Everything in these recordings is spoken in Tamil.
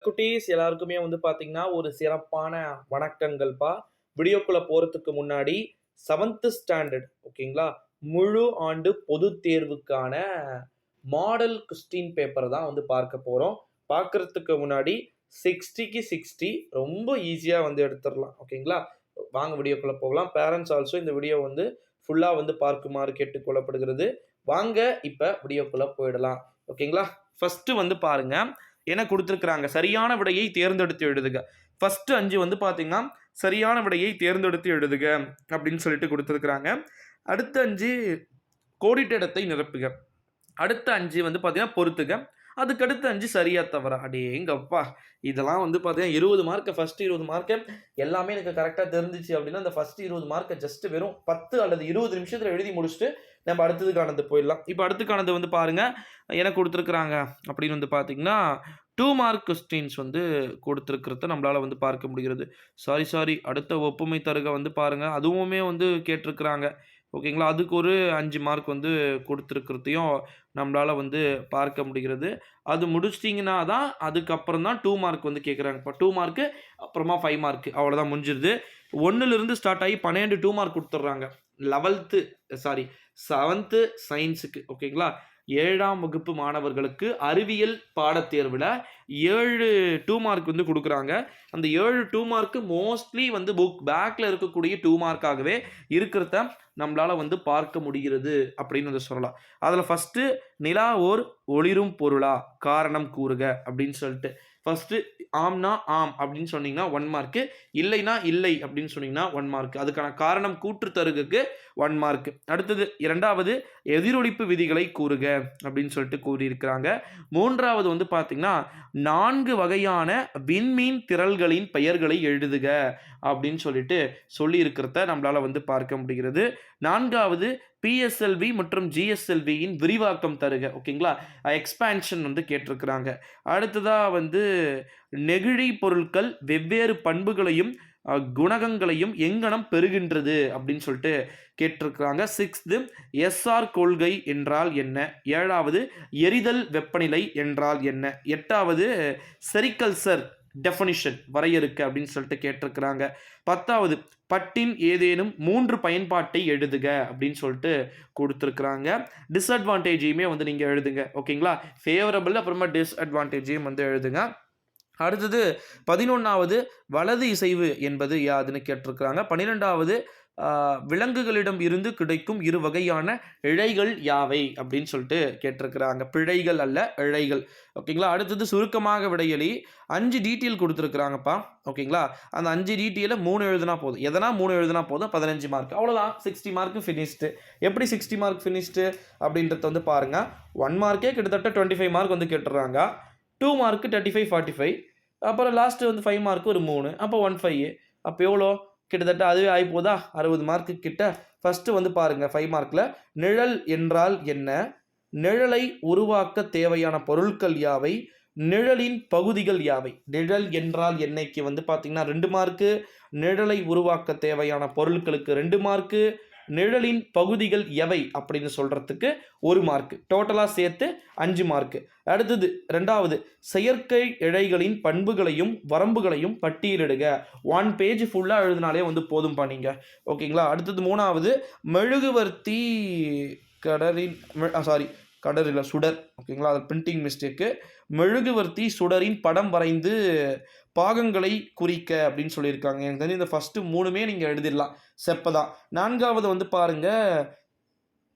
குட்டீஸ் எல்லாருக்குமே வந்து பார்த்தீங்கன்னா, ஒரு சிறப்பான வணக்கங்கள்ப்பா. வீடியோக்குள்ள போறதுக்கு முன்னாடி 7த் ஸ்டாண்டர்ட் ஓகேங்களா? முழு ஆண்டு பொதுத் தேர்வுக்கான மாடல் கொஸ்டின் பேப்பர் தான் வந்து பார்க்க போறோம். பார்க்கறதுக்கு முன்னாடி 60க்கு 60 ரொம்ப ஈஸியா வந்து எடுத்துறலாம். ஓகேங்களா? வாங்க வீடியோக்குள்ள போகலாம். பேரண்ட்ஸ் ஆல்சோ இந்த வீடியோ வந்து ஃபுல்லா வந்து பார்க்குமாறு கேட்டுக்கொள்ளப்படுகிறது. வாங்க இப்ப வீடியோக்குள்ள போயிடலாம். ஓகேங்களா? ஃபர்ஸ்ட்டு வந்து பாருங்க. என்ன குடுத்திருக்கிறாங்க? சரியான விடையை தேர்ந்தெடுத்து எழுதுக. ஃபர்ஸ்ட் 5 வந்து பார்த்தீங்கன்னா, சரியான விடையை தேர்ந்தெடுத்து எழுதுக அப்படின்னு சொல்லிட்டு குடுத்திருக்கிறாங்க. அடுத்த 5 கோடிட்ட இடத்தை நிரப்புக. அடுத்த 5 வந்து பார்த்தீங்கன்னா, பொறுத்துக. அதுக்கடுத்த 5 சரியா தவறா? அடேங்கப்பா! இதெல்லாம் வந்து பார்த்தீங்கன்னா 20 மார்க் ஃபர்ஸ்ட் 20 மார்க் எல்லாமே எனக்கு கரெக்ட்டா தெரிஞ்சுச்சு அப்படின்னா, அந்த ஃபர்ஸ்ட் 20 மார்க்க ஜஸ்ட் வெறும் 10 அல்லது 20 நிமிஷத்துல எழுதி முடிச்சுட்டு, நம்ம அடுத்ததுக்கானது போயிடலாம். இப்ப அடுத்துக்கானது வந்து பாருங்க, என்ன குடுத்துருக்காங்க அப்படின்னு வந்து பார்த்தீங்கன்னா, 2 மார்க் கொஸ்டின்ஸ் வந்து குடுத்திருக்கிறத நம்மளால வந்து பார்க்க முடிகிறது. சாரி. அடுத்த ஒப்புமை தருக வந்து பாருங்க, அதுவுமே வந்து கேட்டிருக்கிறாங்க. ஓகேங்களா? அதுக்கு ஒரு 5 மார்க் வந்து குடுத்திருக்கிறதையும் நம்மளால வந்து பார்க்க முடிகிறது. அது முடிச்சிட்டீங்கன்னா தான், அதுக்கப்புறம் தான் 2 மார்க் வந்து கேட்குறாங்க. இப்ப 2 மார்க்கு, அப்புறமா 5 மார்க் அவ்வளோதான் முடிஞ்சிருது. 1லிருந்து ஸ்டார்ட் ஆகி 12 2 மார்க் குடுத்துடுறாங்க. 11த் சாரி 7த் சயின்ஸுக்கு ஓகேங்களா? 7ஆம் வகுப்பு மாணவர்களுக்கு அறிவியல் பாடத் தேர்வுல 7 2 மார்க் வந்து குடுக்குறாங்க. அந்த 7 2 மார்க் மோஸ்ட்லி வந்து புக் பேக்ல இருக்கக்கூடிய 2 மார்க்காகவே இருக்கிறத நம்மளால வந்து பார்க்க முடிகிறது அப்படின்னு வந்து சொல்லலாம். அதுல ஃபர்ஸ்ட்டு நிலா ஓர் ஒளிரும் பொருளா? காரணம் கூறுக அப்படின்னு சொல்லிட்டு. ஃபர்ஸ்ட்டு ஆம்னா ஆம் அப்படின்னு சொன்னீங்கன்னா 1 மார்க்கு. இல்லைனா இல்லை அப்படின்னு சொன்னீங்கன்னா 1 மார்க். அதுக்கான காரணம் கூற்று தருகக்கு 1 மார்க். அடுத்தது 2வது எதிரொலிப்பு விதிகளை கூறுக அப்படின்னு சொல்லிட்டு கூறியிருக்கிறாங்க. 3வது வந்து பார்த்தீங்கன்னா, 4 வகையான விண்மீன் திரள்களின் பெயர்களை எழுதுக அப்படின்னு சொல்லிட்டு சொல்லியிருக்கிறத நம்மளால வந்து பார்க்க முடிகிறது. 4வது பிஎஸ்எல்வி மற்றும் ஜிஎஸ்எல்வியின் விரிவாக்கம் தருக. ஓகேங்களா? எக்ஸ்பான்ஷன் வந்து கேட்டிருக்கிறாங்க. அடுத்ததா வந்து நெகிழி பொருட்கள் வெவ்வேறு பண்புகளையும், குணகங்களையும் எங்கனம் பெறுகின்றது அப்படின்னு சொல்லிட்டு கேட்டிருக்கிறாங்க. 6த் எஸ்ஆர் கொள்கை என்றால் என்ன? 7வது எரிதல் வெப்பநிலை என்றால் என்ன? 8வது செரிகல்ச்சர் டெஃபனிஷன் வரையறுக்க அப்படின்னு சொல்லிட்டு கேட்டிருக்கிறாங்க. 10வது பட்டின் ஏதேனும் 3 பயன்பாட்டை எழுதுக அப்படின்னு சொல்லிட்டு குடுத்திருக்கிறாங்க. டிஸ்அட்வான்டேஜையுமே வந்து நீங்க எழுதுங்க. ஓகேங்களா? ஃபேவரபிள் அப்புறமா டிஸ்அட்வான்டேஜையும் வந்து எழுதுங்க. அடுத்தது 11வது வலது இசைவு என்பது யாதுன்னு கேட்டிருக்கிறாங்க. 12வது விலங்குகளிடம் இருந்து கிடைக்கும் 2 வகையான இழைகள் யாவை அப்படின்னு சொல்லிட்டு கேட்டிருக்கிறாங்க. பிழைகள் அல்ல, இழைகள். ஓகேங்களா? அடுத்தது சுருக்கமாக விடையளி. 5 டீட்டெயில் குடுத்திருக்கிறாங்கப்பா. ஓகேங்களா? அந்த 5 டீட்டெயில 3 எழுதுனா போதும். எதனா 3 எழுதுனா போதும். 15 மார்க். அவ்வளோதான். 60 மார்க் ஃபினிஷ்டு. எப்படி 60 மார்க் ஃபினிஷ்டு அப்படின்றத வந்து பாருங்க. 1 மார்க்கே கிட்டத்தட்ட 25 மார்க் வந்து கேட்டுர்றாங்க. 2 மார்க் 35, 45 அப்புறம் லாஸ்ட் வந்து 5 மார்க் ஒரு 3 அப்போ 15 அப்போ எவ்வளோ? கிட்டத்தட்ட அதுவே ஆயிப்போதா? 60 மார்க் கிட்ட. ஃபர்ஸ்ட்டு வந்து பாருங்க 5 மார்க்ல நிழல் என்றால் என்ன? நிழலை உருவாக்க தேவையான பொருட்கள் யாவை? நிழலின் பகுதிகள் யாவை? நிழல் என்றால் என்னைக்கு வந்து பார்த்தீங்கன்னா 2 மார்க்கு. நிழலை உருவாக்க தேவையான பொருட்களுக்கு 2 மார்க்கு. நிழலின் பகுதிகள் எவை அப்படின்னு சொல்றதுக்கு 1 மார்க். டோட்டலா சேர்த்து 5 மார்க். அடுத்தது 2வது செயற்கை இழைகளின் பண்புகளையும் வரம்புகளையும் பட்டியலிடுக. 1 பேஜ் ஃபுல்லா எழுதினாலே வந்து போதும்பா நீங்க. ஓகேங்களா? அடுத்தது 3வது மெழுகுவர்த்தி கடலின் கடல் இல்ல சுடர். ஓகேங்களா? அது பிரிண்டிங் மிஸ்டேக்கு. மெழுகுவர்த்தி சுடரின் படம் வரைந்து பாகங்களை குறிக்க அப்படின்னு சொல்லியிருக்காங்க. எனக்கு தெரிஞ்சு இந்த ஃபர்ஸ்ட் 3மே நீங்க எழுதிடலாம். செப்பதான். 4வது வந்து பாருங்க,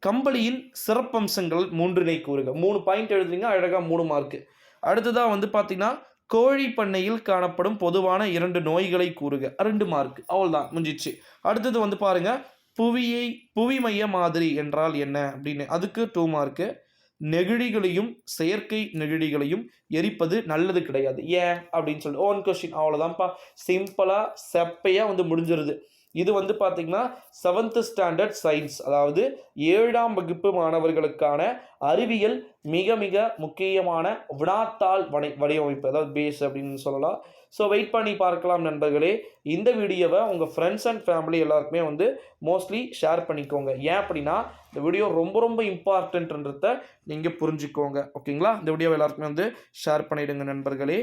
கம்பளியின் சிறப்பம்சங்கள் 3னை கூறுக. 3 பாயிண்ட் எழுதுறீங்க. அழகா 3 மார்க். அடுத்ததா வந்து பார்த்தீங்கன்னா, கோழி பண்ணையில் காணப்படும் பொதுவான 2 நோய்களை கூறுக. 2 மார்க். அவ்வளோதான் முடிஞ்சிச்சு. அடுத்தது வந்து பாருங்க, புவி மைய மாதிரி என்றால் என்ன அப்படின்னு. அதுக்கு 2 மார்க். நெகிழிகளையும் செயற்கை நெகிழிகளையும் எரிப்பது நல்லது கிடையாது. ஏன் அப்படின்னு சொல்லி 1 கொஸ்டின் அவ்வளோதான்ப்பா. சிம்பிளா செப்பையா வந்து முடிஞ்சிருது. இது வந்து பார்த்தீங்கன்னா 7th ஸ்டாண்டர்ட் சயின்ஸ், அதாவது 7ஆம் வகுப்பு மாணவர்களுக்கான அறிவியல் மிக மிக முக்கியமான வினாத்தாள் வடிவமைப்பு, அதாவது பேஸ் அப்படின்னு சொல்லலாம். ஸோ வெயிட் பண்ணி பார்க்கலாம் நண்பர்களே. இந்த வீடியோவை உங்கள் ஃப்ரெண்ட்ஸ் அண்ட் ஃபேமிலி எல்லாருக்குமே வந்து மோஸ்ட்லி ஷேர் பண்ணிக்கோங்க. ஏன் அப்படின்னா இந்த வீடியோ ரொம்ப ரொம்ப இம்பார்ட்டன்ட்ன்றத நீங்கள் புரிஞ்சுக்கோங்க. ஓகேங்களா? இந்த வீடியோவை எல்லாருக்குமே வந்து ஷேர் பண்ணிவிடுங்க நண்பர்களே.